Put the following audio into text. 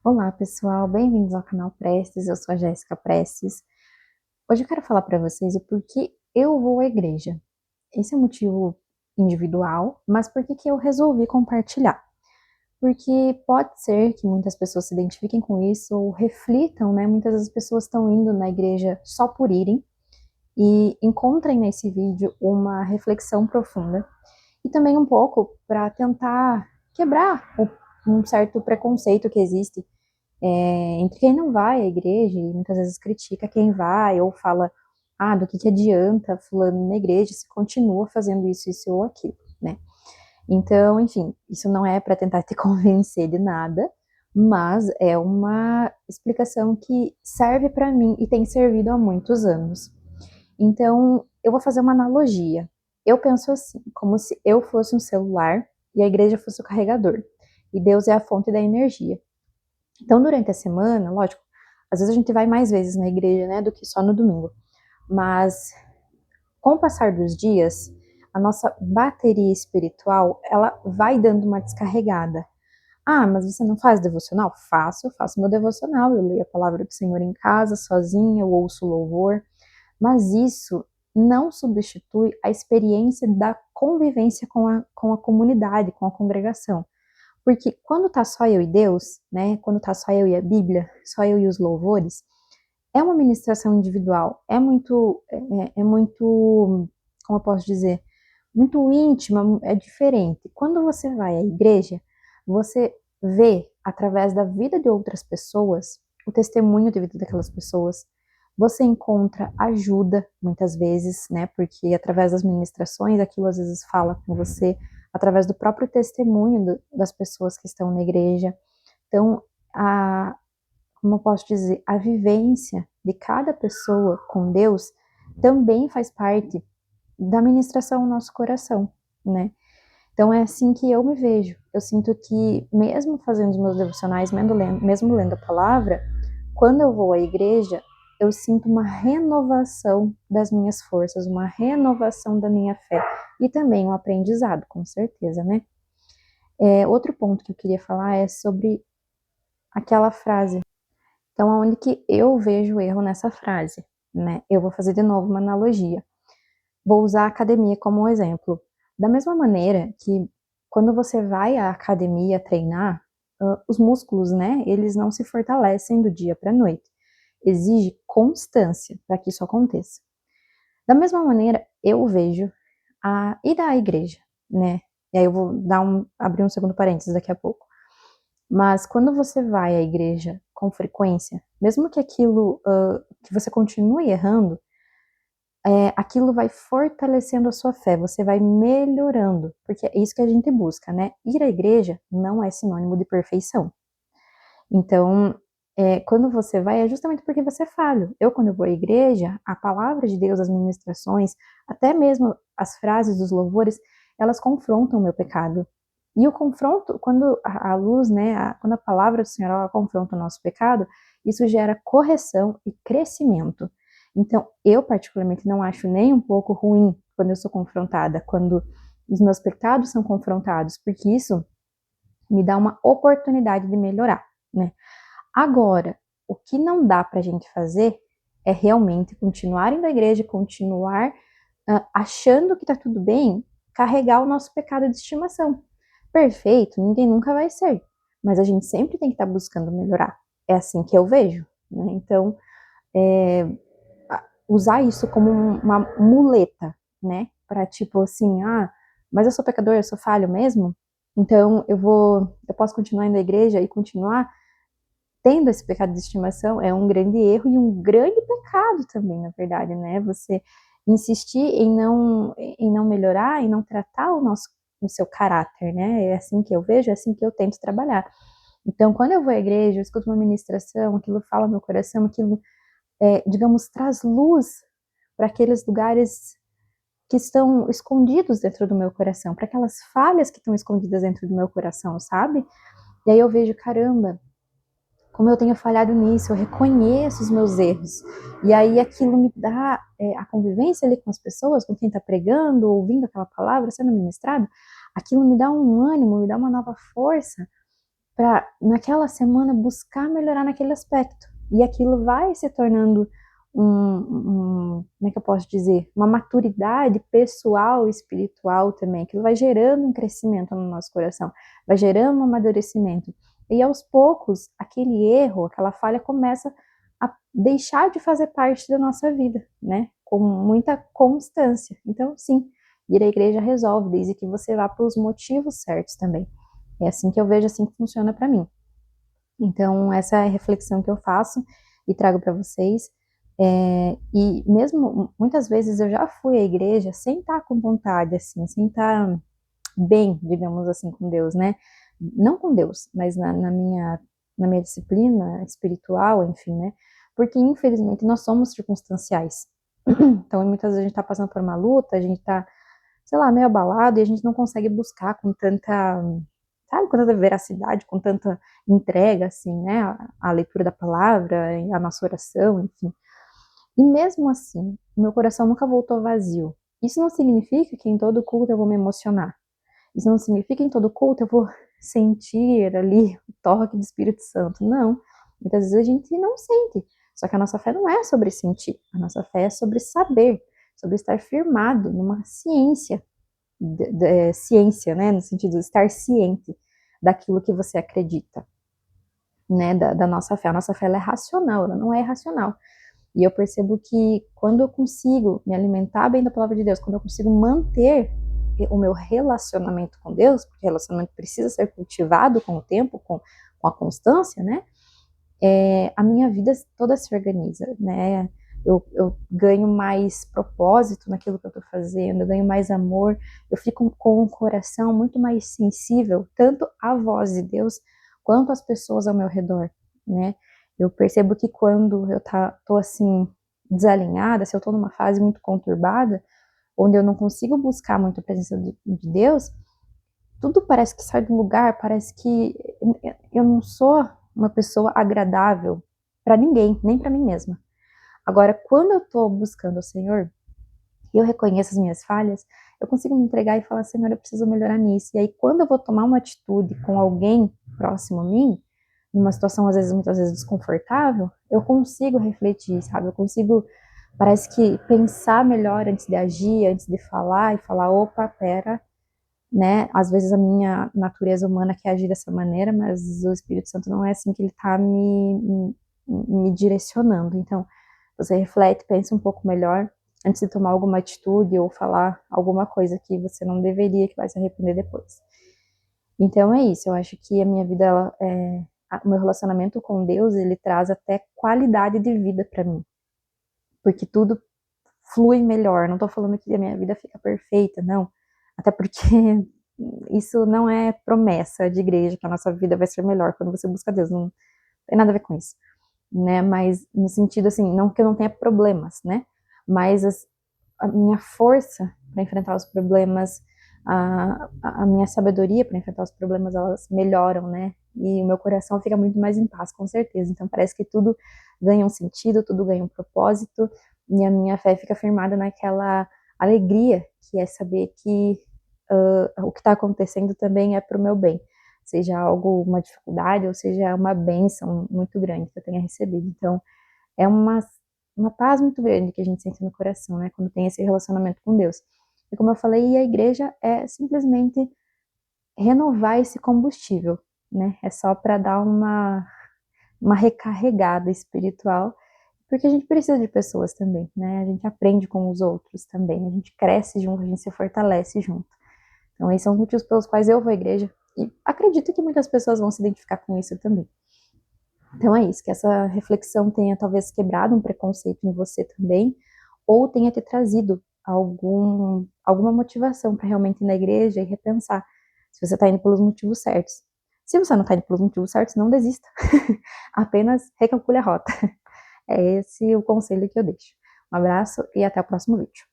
Olá, pessoal, bem-vindos ao canal Prestes. Eu sou a Jéssica Prestes. Hoje eu quero falar para vocês o porquê eu vou à igreja. Esse é um motivo individual, mas por que que eu resolvi compartilhar? Porque pode ser que muitas pessoas se identifiquem com isso ou reflitam, né? Muitas das pessoas estão indo na igreja só por irem e encontrem nesse vídeo uma reflexão profunda e também um pouco para tentar quebrar um certo preconceito que existe entre quem não vai à igreja e muitas vezes critica quem vai ou fala, do que adianta fulano ir na igreja se continua fazendo isso ou aquilo, né? Então, enfim, isso não é para tentar te convencer de nada, mas é uma explicação que serve para mim e tem servido há muitos anos. Então, eu vou fazer uma analogia. Eu penso assim, como se eu fosse um celular e a igreja fosse o carregador, e Deus é a fonte da energia. Então, durante a semana, lógico, às vezes a gente vai mais vezes na igreja, né, do que só no domingo. Mas, com o passar dos dias, a nossa bateria espiritual, ela vai dando uma descarregada. Mas você não faz devocional? Faço, eu faço meu devocional, eu leio a palavra do Senhor em casa, sozinha, eu ouço louvor. Mas isso não substitui a experiência da convivência com a comunidade, com a congregação. Porque quando tá só eu e Deus, né? Quando tá só eu e a Bíblia, só eu e os louvores, é uma ministração individual, é muito, como eu posso dizer, muito íntima, é diferente. Quando você vai à igreja, você vê através da vida de outras pessoas, o testemunho de vida daquelas pessoas, você encontra ajuda muitas vezes, né? Porque através das ministrações, aquilo às vezes fala com você, através do próprio testemunho das pessoas que estão na igreja. Então, como eu posso dizer, a vivência de cada pessoa com Deus também faz parte da ministração no nosso coração, né? Então é assim que eu me vejo. Eu sinto que, mesmo fazendo os meus devocionais, mesmo lendo a palavra, quando eu vou à igreja, eu sinto uma renovação das minhas forças, uma renovação da minha fé e também um aprendizado, com certeza, né? Outro ponto que eu queria falar é sobre aquela frase. Então, aonde que eu vejo o erro nessa frase, né? Eu vou fazer de novo uma analogia. Vou usar a academia como um exemplo. Da mesma maneira que quando você vai à academia treinar, os músculos, né, eles não se fortalecem do dia para a noite. Exige constância para que isso aconteça. Da mesma maneira, eu vejo a ida à igreja, né? E aí eu vou abrir um segundo parênteses daqui a pouco. Mas quando você vai à igreja com frequência, mesmo que aquilo que você continue errando, aquilo vai fortalecendo a sua fé, você vai melhorando, porque é isso que a gente busca, né? Ir à igreja não é sinônimo de perfeição. Então, quando você vai, é justamente porque você é falho. Quando eu vou à igreja, a palavra de Deus, as ministrações, até mesmo as frases dos louvores, elas confrontam o meu pecado. E o confronto, quando a luz, né, quando a palavra do Senhor ela confronta o nosso pecado, isso gera correção e crescimento. Então, eu particularmente não acho nem um pouco ruim quando eu sou confrontada, quando os meus pecados são confrontados, porque isso me dá uma oportunidade de melhorar, né? Agora, o que não dá para a gente fazer é realmente continuar indo à igreja, continuar achando que está tudo bem, carregar o nosso pecado de estimação. Perfeito, ninguém nunca vai ser, mas a gente sempre tem que estar buscando melhorar. É assim que eu vejo, né? Então, usar isso como uma muleta, né? Para tipo assim, mas eu sou pecador, eu sou falho mesmo, então eu posso continuar indo à igreja e continuar tendo esse pecado de estimação. É um grande erro e um grande pecado também, na verdade, né? Você insistir em não melhorar, em não tratar o seu caráter, né? É assim que eu vejo, é assim que eu tento trabalhar. Então, quando eu vou à igreja, eu escuto uma ministração, aquilo fala no meu coração, aquilo, digamos, traz luz para aqueles lugares que estão escondidos dentro do meu coração, para aquelas falhas que estão escondidas dentro do meu coração, sabe? E aí eu vejo, caramba, como eu tenho falhado nisso, eu reconheço os meus erros. E aí aquilo me dá a convivência ali com as pessoas, com quem está pregando, ouvindo aquela palavra sendo ministrada, aquilo me dá um ânimo, me dá uma nova força para naquela semana buscar melhorar naquele aspecto. E aquilo vai se tornando como é que eu posso dizer? Uma maturidade pessoal e espiritual também. Aquilo vai gerando um crescimento no nosso coração, vai gerando um amadurecimento. E aos poucos, aquele erro, aquela falha começa a deixar de fazer parte da nossa vida, né? Com muita constância. Então, sim, ir à igreja resolve, desde que você vá para os motivos certos também. É assim que eu vejo, assim que funciona para mim. Então, essa é a reflexão que eu faço e trago para vocês. E mesmo, muitas vezes eu já fui à igreja sem estar com vontade, assim, sem estar bem, digamos assim, com Deus, né? Não com Deus, mas na minha disciplina espiritual, enfim, né? Porque, infelizmente, nós somos circunstanciais. Então, muitas vezes a gente está passando por uma luta, a gente está, sei lá, meio abalado e a gente não consegue buscar com tanta, sabe, com tanta veracidade, com tanta entrega, assim, né, a leitura da palavra, a nossa oração, enfim. E mesmo assim, o meu coração nunca voltou vazio. Isso não significa que em todo culto eu vou me emocionar. Isso não significa que em todo culto eu vou sentir ali o toque do Espírito Santo. Não. Muitas vezes a gente não sente. Só que a nossa fé não é sobre sentir. A nossa fé é sobre saber, sobre estar firmado numa ciência, ciência, né, no sentido de estar ciente daquilo que você acredita, né, da nossa fé. A nossa fé ela é racional, ela não é irracional. E eu percebo que quando eu consigo me alimentar bem da palavra de Deus, quando eu consigo manter o meu relacionamento com Deus, porque relacionamento precisa ser cultivado com o tempo, com a constância, né? A minha vida toda se organiza, né? Eu ganho mais propósito naquilo que eu estou fazendo, eu ganho mais amor, eu fico com o coração muito mais sensível, tanto à voz de Deus, quanto às pessoas ao meu redor, né? Eu percebo que quando eu tô assim, desalinhada, se eu tô numa fase muito conturbada, onde eu não consigo buscar muito a presença de Deus, tudo parece que sai do lugar, parece que eu não sou uma pessoa agradável para ninguém, nem para mim mesma. Agora, quando eu estou buscando o Senhor e eu reconheço as minhas falhas, eu consigo me entregar e falar, Senhor, eu preciso melhorar nisso. E aí, quando eu vou tomar uma atitude com alguém próximo a mim, numa situação, às vezes, muitas vezes desconfortável, eu consigo refletir, sabe? Eu consigo, parece que pensar melhor antes de agir, antes de falar e falar, opa, pera, né? Às vezes a minha natureza humana quer agir dessa maneira, mas o Espírito Santo não é assim que ele está me direcionando. Então, você reflete, pensa um pouco melhor antes de tomar alguma atitude ou falar alguma coisa que você não deveria, que vai se arrepender depois. Então é isso, eu acho que a minha vida, o meu relacionamento com Deus, ele traz até qualidade de vida para mim, porque tudo flui melhor. Não tô falando que a minha vida fica perfeita, não. Até porque isso não é promessa de igreja, que a nossa vida vai ser melhor quando você busca Deus. Não tem nada a ver com isso, né? Mas no sentido assim, não que eu não tenha problemas, né? Mas a minha força para enfrentar os problemas, a minha sabedoria para enfrentar os problemas, elas melhoram, né? E o meu coração fica muito mais em paz, com certeza. Então parece que tudo ganha um sentido, tudo ganha um propósito, e a minha fé fica firmada naquela alegria que é saber que o que está acontecendo também é para o meu bem, seja algo, uma dificuldade ou seja uma bênção muito grande que eu tenha recebido. Então, é uma paz muito grande que a gente sente no coração, né, quando tem esse relacionamento com Deus. E como eu falei, a igreja é simplesmente renovar esse combustível, né, é só para dar uma recarregada espiritual, porque a gente precisa de pessoas também, né, a gente aprende com os outros também, a gente cresce junto, a gente se fortalece junto. Então, esses são os motivos pelos quais eu vou à igreja e acredito que muitas pessoas vão se identificar com isso também. Então é isso, que essa reflexão tenha talvez quebrado um preconceito em você também, ou tenha te trazido alguma motivação para realmente ir na igreja e repensar se você está indo pelos motivos certos. Se você não está indo pelos motivos certos, não desista. Apenas recalcule a rota. É esse o conselho que eu deixo. Um abraço e até o próximo vídeo.